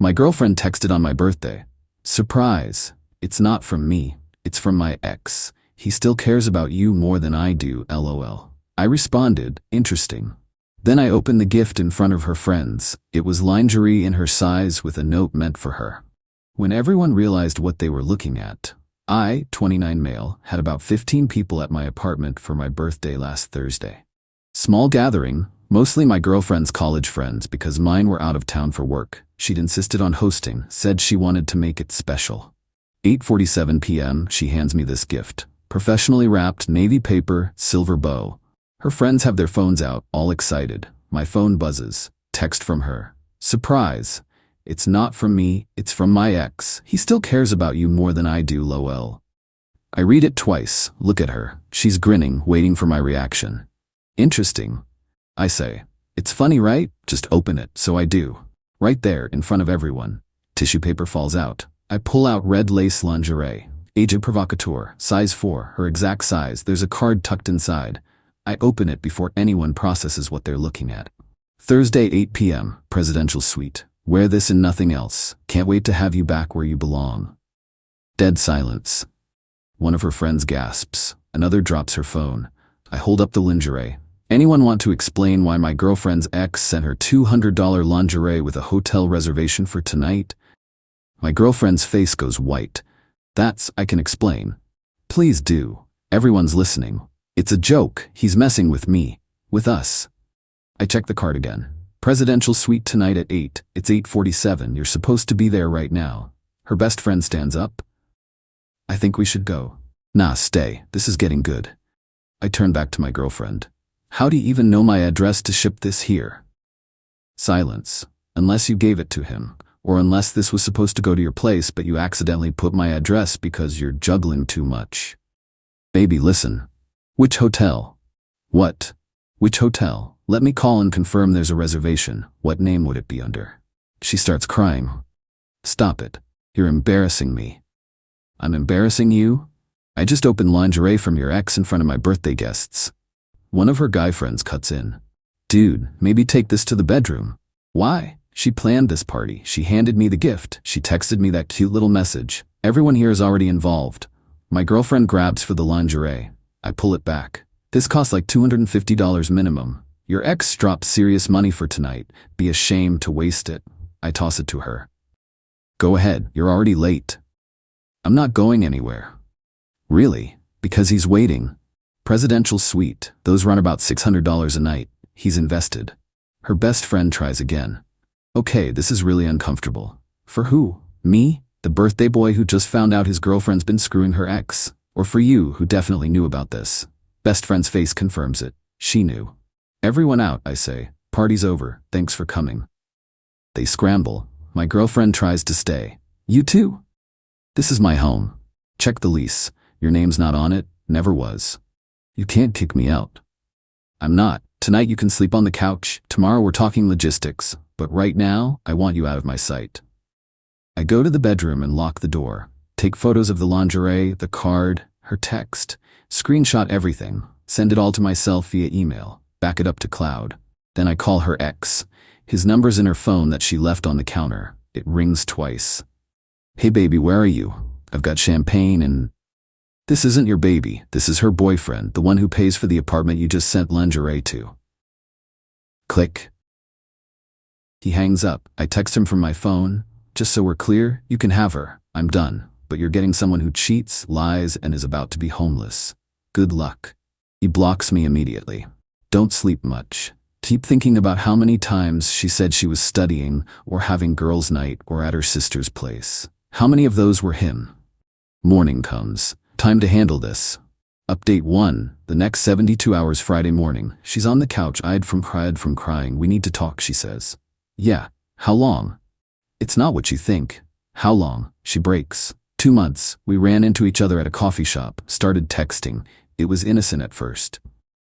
My girlfriend texted on my birthday. Surprise. It's not from me. It's from my ex. He still cares about you more than I do, LOL. I responded, interesting. Then I opened the gift in front of her friends. It was lingerie in her size with a note meant for her. When everyone realized what they were looking at, I, 29 male, had about 15 people at my apartment for my birthday last Thursday. Small gathering, mostly my girlfriend's college friends because mine were out of town for work. She'd insisted on hosting, said she wanted to make it special. 8:47 p.m. she hands me this gift. Professionally wrapped navy paper, silver bow. Her friends have their phones out, all excited. My phone buzzes. Text from her. Surprise. It's not from me, it's from my ex. He still cares about you more than I do, lol. I read it twice, look at her. She's grinning, waiting for my reaction. Interesting. I say. It's funny, right? Just open it, so I do. Right there, in front of everyone. Tissue paper falls out. I pull out red lace lingerie. Agent provocateur, size 4, her exact size. There's a card tucked inside. I open it before anyone processes what they're looking at. Thursday, 8 p.m., presidential suite. Wear this and nothing else. Can't wait to have you back where you belong. Dead silence. One of her friends gasps. Another drops her phone. I hold up the lingerie. Anyone want to explain why my girlfriend's ex sent her $200 lingerie with a hotel reservation for tonight? My girlfriend's face goes white. I can explain. Please do. Everyone's listening. It's a joke. He's messing with me. With us. I check the card again. Presidential suite tonight at 8. It's 8:47. You're supposed to be there right now. Her best friend stands up. I think we should go. Nah, stay. This is getting good. I turn back to my girlfriend. How do you even know my address to ship this here? Silence. Unless you gave it to him. Or unless this was supposed to go to your place but you accidentally put my address because you're juggling too much. Baby, listen. Which hotel? What? Which hotel? Let me call and confirm there's a reservation. What name would it be under? She starts crying. Stop it. You're embarrassing me. I'm embarrassing you? I just opened lingerie from your ex in front of my birthday guests. One of her guy friends cuts in. Dude, maybe take this to the bedroom. Why? She planned this party. She handed me the gift. She texted me that cute little message. Everyone here is already involved. My girlfriend grabs for the lingerie. I pull it back. This costs like $250 minimum. Your ex dropped serious money for tonight. Be ashamed to waste it. I toss it to her. Go ahead, you're already late. I'm not going anywhere. Really? Because he's waiting. Presidential suite. Those run about $600 a night. He's invested. Her best friend tries again. Okay, this is really uncomfortable. For who? Me? The birthday boy who just found out his girlfriend's been screwing her ex? Or for you, who definitely knew about this? Best friend's face confirms it. She knew. Everyone out, I say. Party's over. Thanks for coming. They scramble. My girlfriend tries to stay. You too? This is my home. Check the lease. Your name's not on it. Never was. You can't kick me out. I'm not. Tonight you can sleep on the couch. Tomorrow we're talking logistics. But right now, I want you out of my sight. I go to the bedroom and lock the door. Take photos of the lingerie, the card, her text. Screenshot everything. Send it all to myself via email. Back it up to cloud. Then I call her ex. His number's in her phone that she left on the counter. It rings twice. Hey baby, where are you? I've got champagne and... This isn't your baby. This is her boyfriend, the one who pays for the apartment you just sent lingerie to. Click. He hangs up. I text him from my phone. Just so we're clear, you can have her. I'm done. But you're getting someone who cheats, lies, and is about to be homeless. Good luck. He blocks me immediately. Don't sleep much. Keep thinking about how many times she said she was studying or having girls' night or at her sister's place. How many of those were him? Morning comes. Time to handle this. Update 1. The next 72 hours Friday morning. She's on the couch, eyed from crying. We need to talk, she says. Yeah. How long? It's not what you think. How long? She breaks. 2 months. We ran into each other at a coffee shop, started texting. It was innocent at first.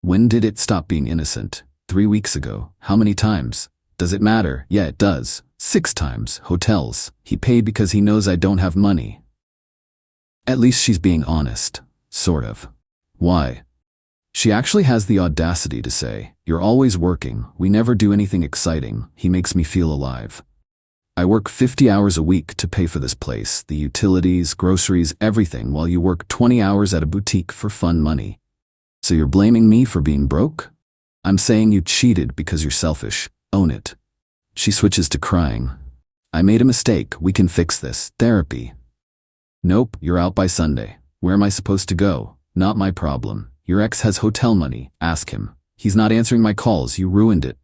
When did it stop being innocent? 3 weeks ago. How many times? Does it matter? Yeah, it does. 6 times. Hotels. He paid because he knows I don't have money. At least she's being honest. Sort of. Why? She actually has the audacity to say, "You're always working. We never do anything exciting. He makes me feel alive." I work 50 hours a week to pay for this place, the utilities, groceries, everything, while you work 20 hours at a boutique for fun money. So you're blaming me for being broke? I'm saying you cheated because you're selfish. Own it. She switches to crying. I made a mistake. We can fix this. Therapy. Nope, you're out by Sunday. Where am I supposed to go? Not my problem. Your ex has hotel money. Ask him. He's not answering my calls. You ruined it.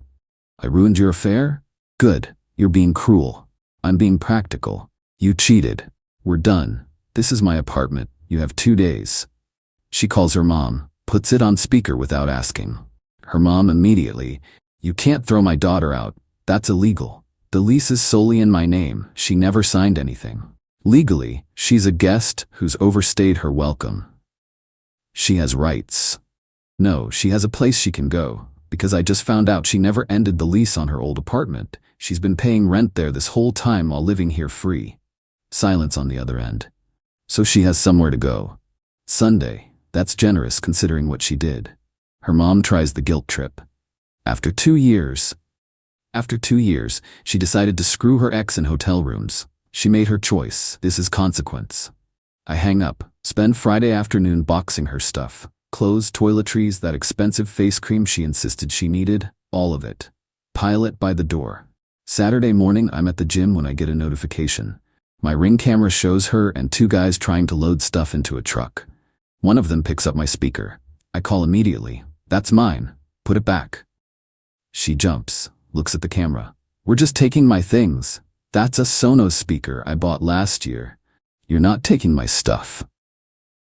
I ruined your affair? Good. You're being cruel. I'm being practical. You cheated. We're done. This is my apartment. You have 2 days. She calls her mom, puts it on speaker without asking. Her mom immediately, you can't throw my daughter out. That's illegal. The lease is solely in my name. She never signed anything. Legally, she's a guest who's overstayed her welcome. She has rights. No, she has a place she can go, because I just found out she never ended the lease on her old apartment. She's been paying rent there this whole time while living here free. Silence on the other end. So she has somewhere to go. Sunday. That's generous considering what she did. Her mom tries the guilt trip. After 2 years, she decided to screw her ex in hotel rooms. She made her choice. This is consequence. I hang up, spend Friday afternoon boxing her stuff. Clothes, toiletries, that expensive face cream she insisted she needed, all of it. Pile it by the door. Saturday morning, I'm at the gym when I get a notification. My Ring camera shows her and 2 guys trying to load stuff into a truck. One of them picks up my speaker. I call immediately. That's mine. Put it back. She jumps, looks at the camera. We're just taking my things. That's a Sonos speaker I bought last year. You're not taking my stuff.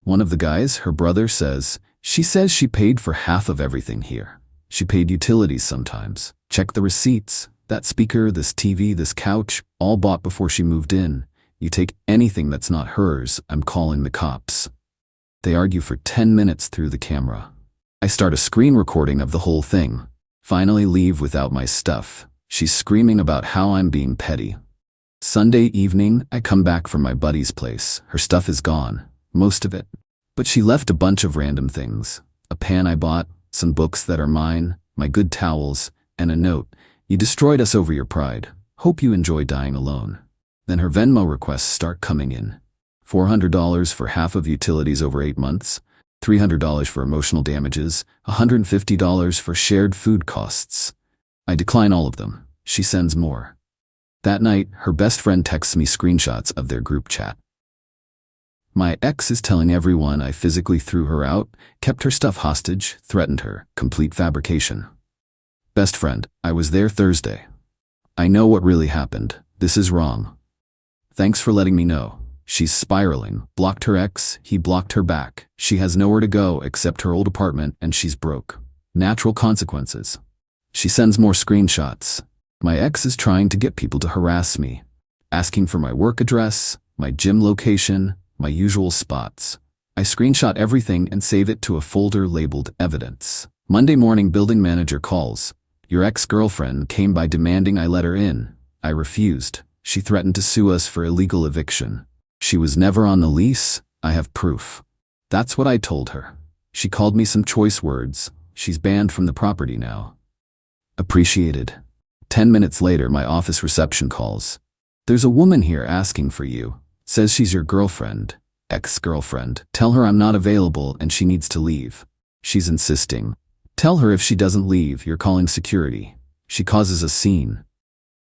One of the guys, her brother, says, she says she paid for half of everything here. She paid utilities sometimes. Check the receipts. That speaker, this TV, this couch, all bought before she moved in. You take anything that's not hers, I'm calling the cops. They argue for 10 minutes through the camera. I start a screen recording of the whole thing. Finally leave without my stuff. She's screaming about how I'm being petty. Sunday evening, I come back from my buddy's place. Her stuff is gone. Most of it. But she left a bunch of random things. A pan I bought, some books that are mine, my good towels, and a note. You destroyed us over your pride. Hope you enjoy dying alone. Then her Venmo requests start coming in. $400 for half of utilities over 8 months, $300 for emotional damages, $150 for shared food costs. I decline all of them. She sends more. That night, her best friend texts me screenshots of their group chat. My ex is telling everyone I physically threw her out, kept her stuff hostage, threatened her. Complete fabrication. Best friend, I was there Thursday. I know what really happened. This is wrong. Thanks for letting me know. She's spiraling. Blocked her ex, he blocked her back. She has nowhere to go except her old apartment and she's broke. Natural consequences. She sends more screenshots. My ex is trying to get people to harass me. Asking for my work address, my gym location, my usual spots. I screenshot everything and save it to a folder labeled evidence. Monday morning, building manager calls. Your ex-girlfriend came by demanding I let her in. I refused. She threatened to sue us for illegal eviction. She was never on the lease. I have proof. That's what I told her. She called me some choice words. She's banned from the property now. Appreciated. 10 minutes later, my office reception calls. There's a woman here asking for you. Says she's your girlfriend. Ex-girlfriend. Tell her I'm not available and she needs to leave. She's insisting. Tell her if she doesn't leave, you're calling security. She causes a scene.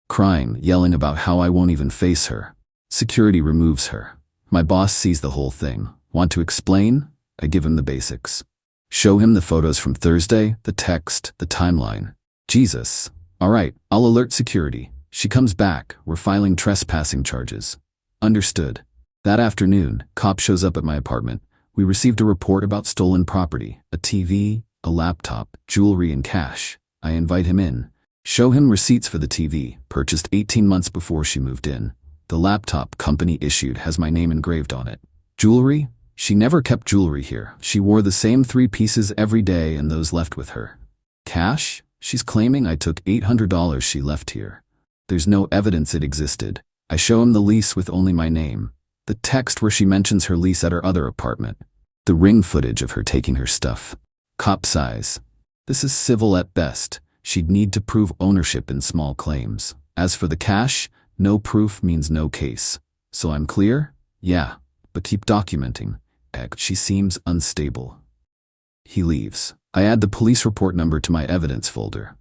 Crying, yelling about how I won't even face her. Security removes her. My boss sees the whole thing. Want to explain? I give him the basics. Show him the photos from Thursday, the text, the timeline. Jesus. All right, I'll alert security. She comes back. We're filing trespassing charges. Understood. That afternoon, cop shows up at my apartment. We received a report about stolen property, a TV, a laptop, jewelry, and cash. I invite him in. Show him receipts for the TV, purchased 18 months before she moved in. The laptop, company issued, has my name engraved on it. Jewelry? She never kept jewelry here. She wore the same 3 pieces every day and those left with her. Cash? She's claiming I took $800 she left here. There's no evidence it existed. I show him the lease with only my name. The text where she mentions her lease at her other apartment. The Ring footage of her taking her stuff. Cop size. This is civil at best. She'd need to prove ownership in small claims. As for the cash, No proof means no case. So I'm clear? Yeah, but keep documenting. She seems unstable. He leaves. I add the police report number to my evidence folder.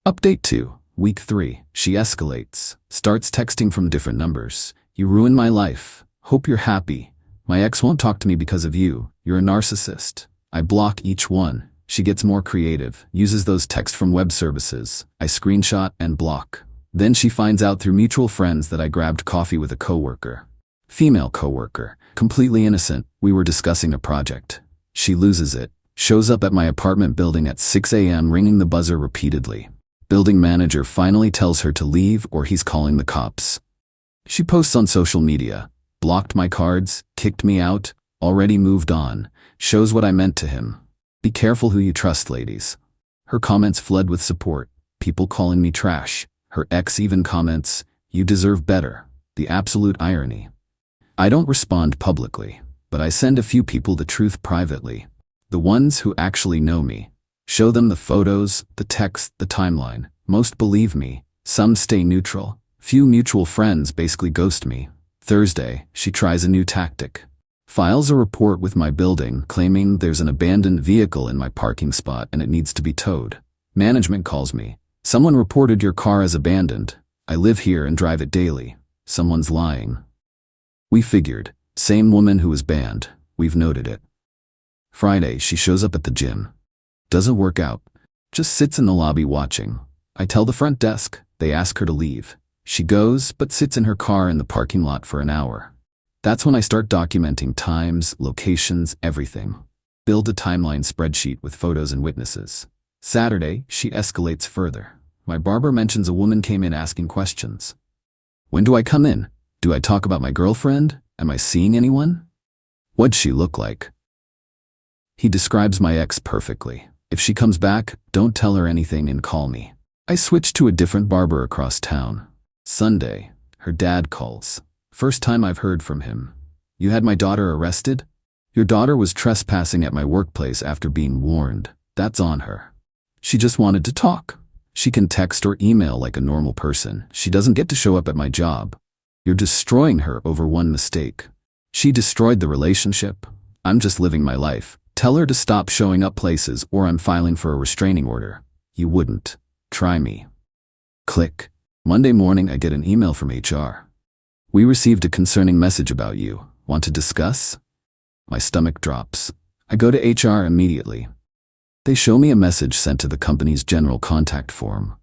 Update 2, Week 3. She escalates. Starts texting from different numbers. You ruined my life. Hope you're happy. My ex won't talk to me because of you. You're a narcissist. I block each one. She gets more creative, uses those texts from web services. I screenshot and block. Then she finds out through mutual friends that I grabbed coffee with a coworker. Female coworker. Completely innocent. We were discussing a project. She loses it. Shows up at my apartment building at 6 a.m. ringing the buzzer repeatedly. Building manager finally tells her to leave or he's calling the cops. She posts on social media. Blocked my cards, kicked me out, already moved on. Shows what I meant to him. Be careful who you trust, ladies. Her comments flood with support. People calling me trash. Her ex even comments, you deserve better. The absolute irony. I don't respond publicly, but I send a few people the truth privately. The ones who actually know me. Show them the photos, the text, the timeline. Most believe me. Some stay neutral. Few mutual friends basically ghost me. Thursday, she tries a new tactic. Files a report with my building claiming there's an abandoned vehicle in my parking spot and it needs to be towed. Management calls me. Someone reported your car as abandoned. I live here and drive it daily. Someone's lying. We figured. Same woman who was banned. We've noted it. Friday, she shows up at the gym. Doesn't work out. Just sits in the lobby watching. I tell the front desk. They ask her to leave. She goes, but sits in her car in the parking lot for an hour. That's when I start documenting times, locations, everything. Build a timeline spreadsheet with photos and witnesses. Saturday, she escalates further. My barber mentions a woman came in asking questions. When do I come in? Do I talk about my girlfriend? Am I seeing anyone? What'd she look like? He describes my ex perfectly. If she comes back, don't tell her anything and call me. I switch to a different barber across town. Sunday, her dad calls. First time I've heard from him. You had my daughter arrested? Your daughter was trespassing at my workplace after being warned. That's on her. She just wanted to talk. She can text or email like a normal person. She doesn't get to show up at my job. You're destroying her over one mistake. She destroyed the relationship. I'm just living my life. Tell her to stop showing up places or I'm filing for a restraining order. You wouldn't. Try me. Click. Monday morning I get an email from HR. We received a concerning message about you. Want to discuss? My stomach drops. I go to HR immediately. They show me a message sent to the company's general contact form.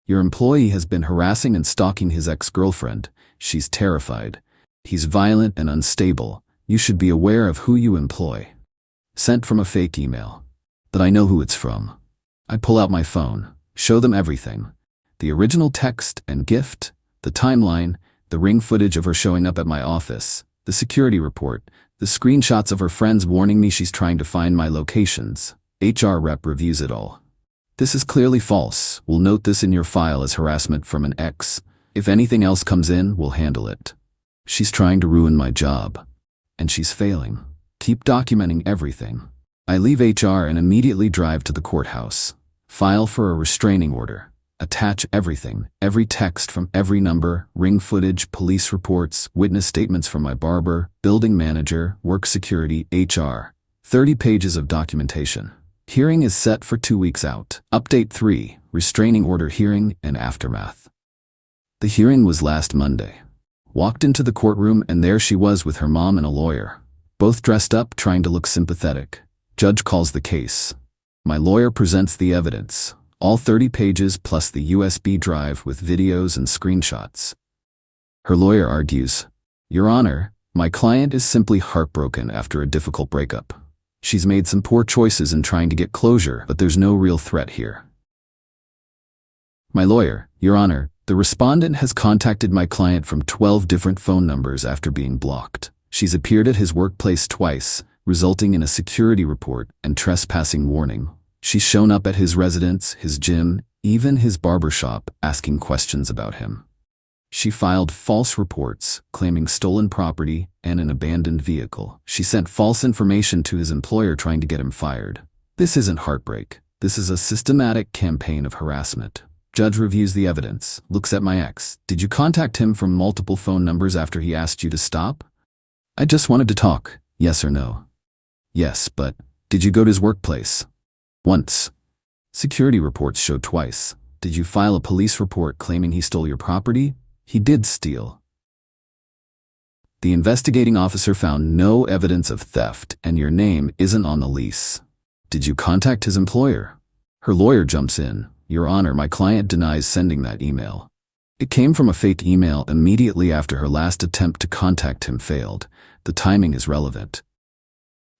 Your employee has been harassing and stalking his ex-girlfriend. She's terrified. He's violent and unstable. You should be aware of who you employ. Sent from a fake email. But I know who it's from. I pull out my phone, show them everything. The original text and gift, the timeline, the ring footage of her showing up at my office, the security report, the screenshots of her friends warning me she's trying to find my locations. HR rep reviews it all. This is clearly false. We'll note this in your file as harassment from an ex. If anything else comes in, we'll handle it. She's trying to ruin my job. And she's failing. Keep documenting everything. I leave HR and immediately drive to the courthouse. File for a restraining order. Attach everything, every text from every number, ring footage, police reports, witness statements from my barber, building manager, work security, HR. 30 pages of documentation. Hearing is set for 2 weeks out. Update 3, restraining order hearing and aftermath. The hearing was last Monday. Walked into the courtroom and there she was with her mom and a lawyer. Both dressed up, trying to look sympathetic. Judge calls the case. My lawyer presents the evidence. All 30 pages plus the USB drive with videos and screenshots. Her lawyer argues, Your Honor, my client is simply heartbroken after a difficult breakup. She's made some poor choices in trying to get closure, but there's no real threat here. My lawyer, Your Honor, the respondent has contacted my client from 12 different phone numbers after being blocked. She's appeared at his workplace twice, resulting in a security report and trespassing warning. She's shown up at his residence, his gym, even his barbershop, asking questions about him. She filed false reports, claiming stolen property and an abandoned vehicle. She sent false information to his employer trying to get him fired. This isn't heartbreak. This is a systematic campaign of harassment. Judge reviews the evidence, looks at my ex. Did you contact him from multiple phone numbers after he asked you to stop? I just wanted to talk. Yes or no? Yes, but did you go to his workplace? Once. Security reports show twice. Did you file a police report claiming he stole your property? He did steal. The investigating officer found no evidence of theft and your name isn't on the lease. Did you contact his employer? Her lawyer jumps in. Your Honor, my client denies sending that email. It came from a fake email immediately after her last attempt to contact him failed. The timing is relevant.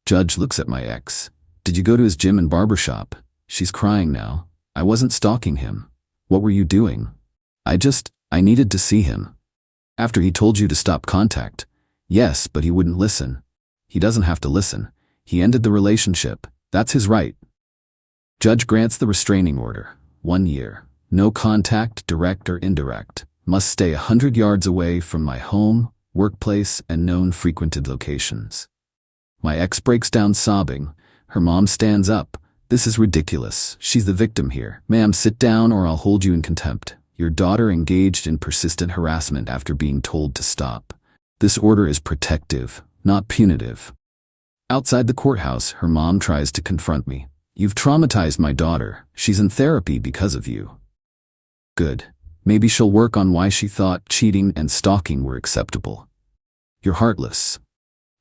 Judge looks at my ex. Did you go to his gym and barbershop? She's crying now. I wasn't stalking him. What were you doing? I needed to see him. After he told you to stop contact. Yes, but he wouldn't listen. He doesn't have to listen. He ended the relationship. That's his right. Judge grants the restraining order. 1 year. No contact, direct or indirect. Must stay 100 yards away from my home, workplace, and known frequented locations. My ex breaks down sobbing. Her mom stands up. This is ridiculous. She's the victim here. Ma'am, sit down or I'll hold you in contempt. Your daughter engaged in persistent harassment after being told to stop. This order is protective, not punitive. Outside the courthouse, her mom tries to confront me. You've traumatized my daughter. She's in therapy because of you. Good. Maybe she'll work on why she thought cheating and stalking were acceptable. You're heartless.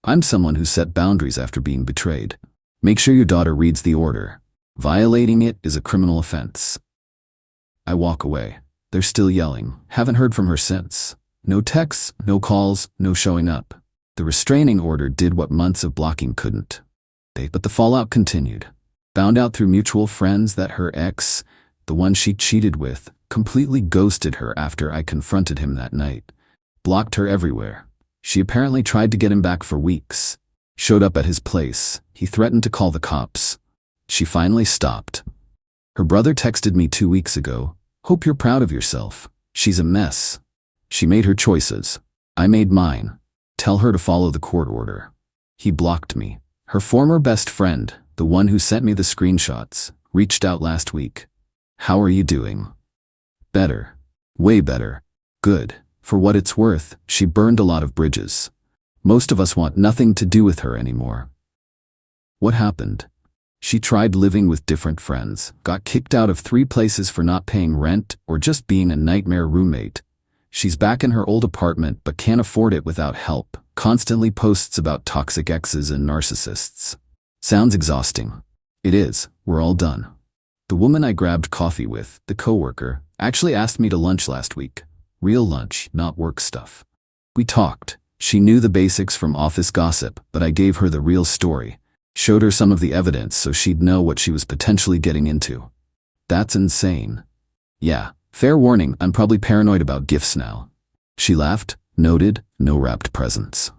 I'm someone who set boundaries after being betrayed. Make sure your daughter reads the order. Violating it is a criminal offense. I walk away. They're still yelling. Haven't heard from her since. No texts, no calls, no showing up. The restraining order did what months of blocking couldn't. But the fallout continued. Found out through mutual friends that her ex, the one she cheated with, completely ghosted her after I confronted him that night. Blocked her everywhere. She apparently tried to get him back for weeks. Showed up at his place. He threatened to call the cops. She finally stopped. Her brother texted me 2 weeks ago. Hope you're proud of yourself. She's a mess. She made her choices. I made mine. Tell her to follow the court order. He blocked me. Her former best friend, the one who sent me the screenshots, reached out last week. How are you doing? Better. Way better. Good. For what it's worth, she burned a lot of bridges. Most of us want nothing to do with her anymore. What happened? She tried living with different friends, got kicked out of 3 places for not paying rent or just being a nightmare roommate. She's back in her old apartment but can't afford it without help, constantly posts about toxic exes and narcissists. Sounds exhausting. It is. We're all done. The woman I grabbed coffee with, the coworker, actually asked me to lunch last week. Real lunch, not work stuff. We talked. She knew the basics from office gossip, but I gave her the real story. Showed her some of the evidence so she'd know what she was potentially getting into. That's insane. Yeah, fair warning, I'm probably paranoid about gifts now. She laughed, noted, no wrapped presents.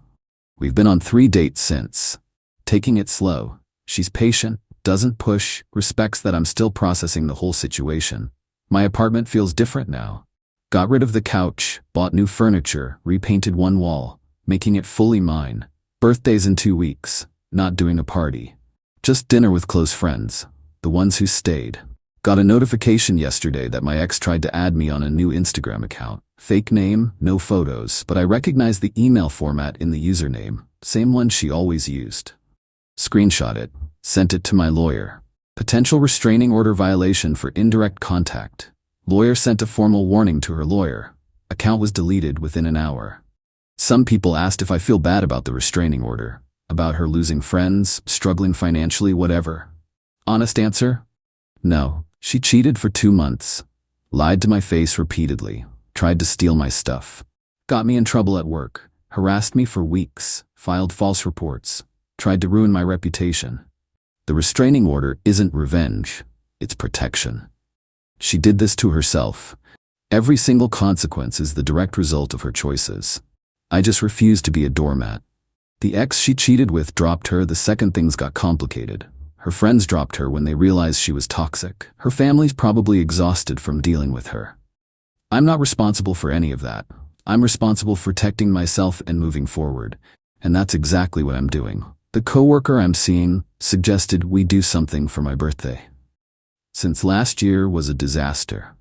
We've been on 3 dates since. Taking it slow. She's patient, doesn't push, respects that I'm still processing the whole situation. My apartment feels different now. Got rid of the couch, bought new furniture, repainted 1 wall, making it fully mine. Birthdays in 2 weeks. Not doing a party. Just dinner with close friends. The ones who stayed. Got a notification yesterday that my ex tried to add me on a new Instagram account. Fake name, no photos, but I recognized the email format in the username. Same one she always used. Screenshot it. Sent it to my lawyer. Potential restraining order violation for indirect contact. Lawyer sent a formal warning to her lawyer. Account was deleted within an hour. Some people asked if I feel bad about the restraining order. About her losing friends, struggling financially, whatever. Honest answer? No. She cheated for 2 months. Lied to my face repeatedly. Tried to steal my stuff. Got me in trouble at work. Harassed me for weeks. Filed false reports. Tried to ruin my reputation. The restraining order isn't revenge. It's protection. She did this to herself. Every single consequence is the direct result of her choices. I just refuse to be a doormat. The ex she cheated with dropped her the second things got complicated. Her friends dropped her when they realized she was toxic. Her family's probably exhausted from dealing with her. I'm not responsible for any of that. I'm responsible for protecting myself and moving forward. And that's exactly what I'm doing. The coworker I'm seeing suggested we do something for my birthday. Since last year was a disaster.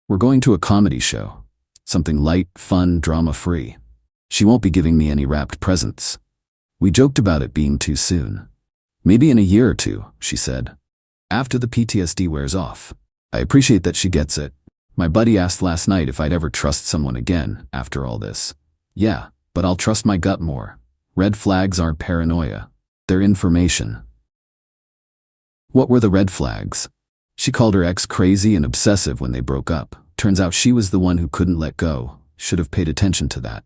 We're going to a comedy show. Something light, fun, drama-free. She won't be giving me any wrapped presents. We joked about it being too soon. Maybe in a year or two, she said. After the PTSD wears off. I appreciate that she gets it. My buddy asked last night if I'd ever trust someone again after all this. Yeah, but I'll trust my gut more. Red flags aren't paranoia. They're information. What were the red flags? She called her ex crazy and obsessive when they broke up. Turns out she was the one who couldn't let go. Should have paid attention to that.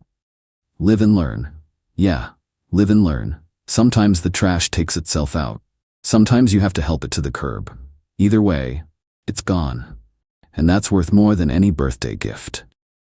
Live and learn. Yeah, live and learn. Sometimes the trash takes itself out. Sometimes you have to help it to the curb. Either way, it's gone. And that's worth more than any birthday gift.